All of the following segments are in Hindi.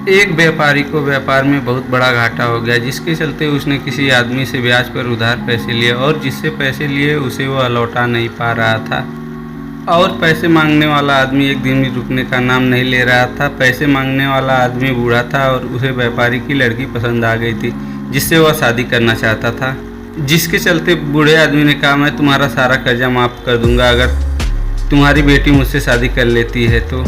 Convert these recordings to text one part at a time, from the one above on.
एक व्यापारी को व्यापार में बहुत बड़ा घाटा हो गया, जिसके चलते उसने किसी आदमी से ब्याज पर उधार पैसे लिए और जिससे पैसे लिए उसे वह लौटा नहीं पा रहा था। और पैसे मांगने वाला आदमी एक दिन भी रुकने का नाम नहीं ले रहा था। पैसे मांगने वाला आदमी बूढ़ा था और उसे व्यापारी की लड़की पसंद आ गई थी, जिससे वह शादी करना चाहता था। जिसके चलते बूढ़े आदमी ने कहा, मैं तुम्हारा सारा कर्जा माफ़ कर दूंगा अगर तुम्हारी बेटी मुझसे शादी कर लेती है तो।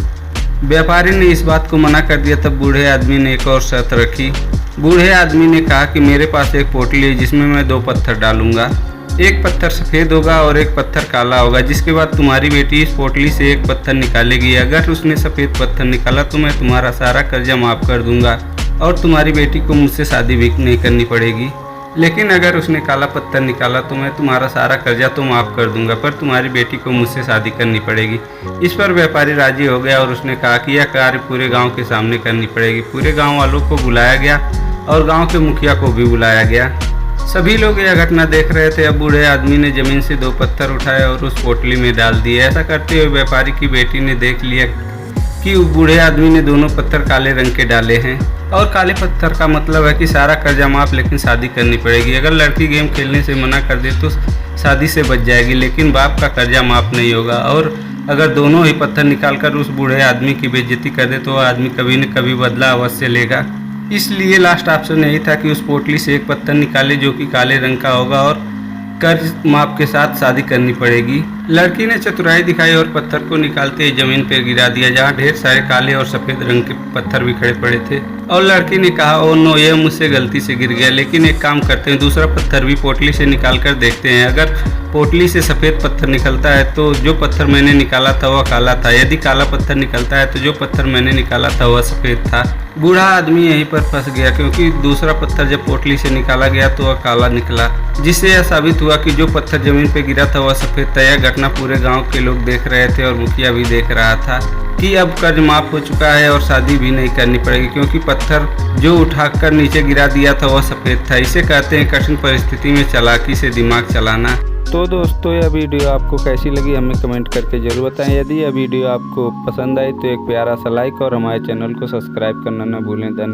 व्यापारी ने इस बात को मना कर दिया। तब बूढ़े आदमी ने एक और शर्त रखी। बूढ़े आदमी ने कहा कि मेरे पास एक पोटली है जिसमें मैं 2 पत्थर डालूंगा, एक पत्थर सफ़ेद होगा और एक पत्थर काला होगा। जिसके बाद तुम्हारी बेटी इस पोटली से एक पत्थर निकालेगी। अगर उसने सफ़ेद पत्थर निकाला तो मैं तुम्हारा सारा कर्जा माफ़ कर दूंगा और तुम्हारी बेटी को मुझसे शादी भी नहीं करनी पड़ेगी। लेकिन अगर उसने काला पत्थर निकाला तो मैं तुम्हारा सारा कर्जा तो माफ़ कर दूंगा, पर तुम्हारी बेटी को मुझसे शादी करनी पड़ेगी। इस पर व्यापारी राजी हो गया और उसने कहा कि यह कार्य पूरे गांव के सामने करनी पड़ेगी। पूरे गांव वालों को बुलाया गया और गांव के मुखिया को भी बुलाया गया। सभी लोग यह घटना देख रहे थे। अब बूढ़े आदमी ने ज़मीन से 2 पत्थर उठाए और उस पोटली में डाल दिए। ऐसा करते हुए व्यापारी की बेटी ने देख लिया कि बूढ़े आदमी ने दोनों पत्थर काले रंग के डाले हैं और काले पत्थर का मतलब है कि सारा कर्जा माफ़, लेकिन शादी करनी पड़ेगी। अगर लड़की गेम खेलने से मना कर दे तो शादी से बच जाएगी, लेकिन बाप का कर्जा माफ़ नहीं होगा। और अगर दोनों ही पत्थर निकालकर उस बूढ़े आदमी की बेइज्जती कर दे तो वह आदमी कभी न कभी बदला अवश्य लेगा। इसलिए लास्ट ऑप्शन यही था कि उस पोटली से एक पत्थर निकाले जो कि काले रंग का होगा और कर्ज माप के साथ शादी करनी पड़ेगी। लड़की ने चतुराई दिखाई और पत्थर को निकालते ही जमीन पर गिरा दिया, जहाँ ढेर सारे काले और सफ़ेद रंग के पत्थर भी खड़े पड़े थे। और लड़की ने कहा, ओ नो, यह मुझसे गलती से गिर गया, लेकिन एक काम करते हैं, दूसरा पत्थर भी पोटली से निकाल कर देखते हैं। अगर पोटली से सफ़ेद पत्थर निकलता है तो जो पत्थर मैंने निकाला था वह काला था, यदि काला पत्थर निकलता है तो जो पत्थर मैंने निकाला था वह सफ़ेद था। बूढ़ा आदमी यहीं पर फंस गया, क्योंकि दूसरा पत्थर जब पोटली से निकाला गया तो वह काला निकला, जिससे यह साबित हुआ कि जो पत्थर जमीन पर गिरा था वह सफ़ेद था। यह घटना पूरे गांव के लोग देख रहे थे और मुखिया भी देख रहा था कि अब कर्ज माफ़ हो चुका है और शादी भी नहीं करनी पड़ेगी, क्योंकि पत्थर जो उठाकर नीचे गिरा दिया था वह सफ़ेद था। इसे कहते हैं कठिन परिस्थिति में चालाकी से दिमाग चलाना। तो दोस्तों, यह वीडियो आपको कैसी लगी हमें कमेंट करके ज़रूर बताएं। यदि यह वीडियो आपको पसंद आई तो एक प्यारा सा लाइक और हमारे चैनल को सब्सक्राइब करना न भूलें। धन्यवाद।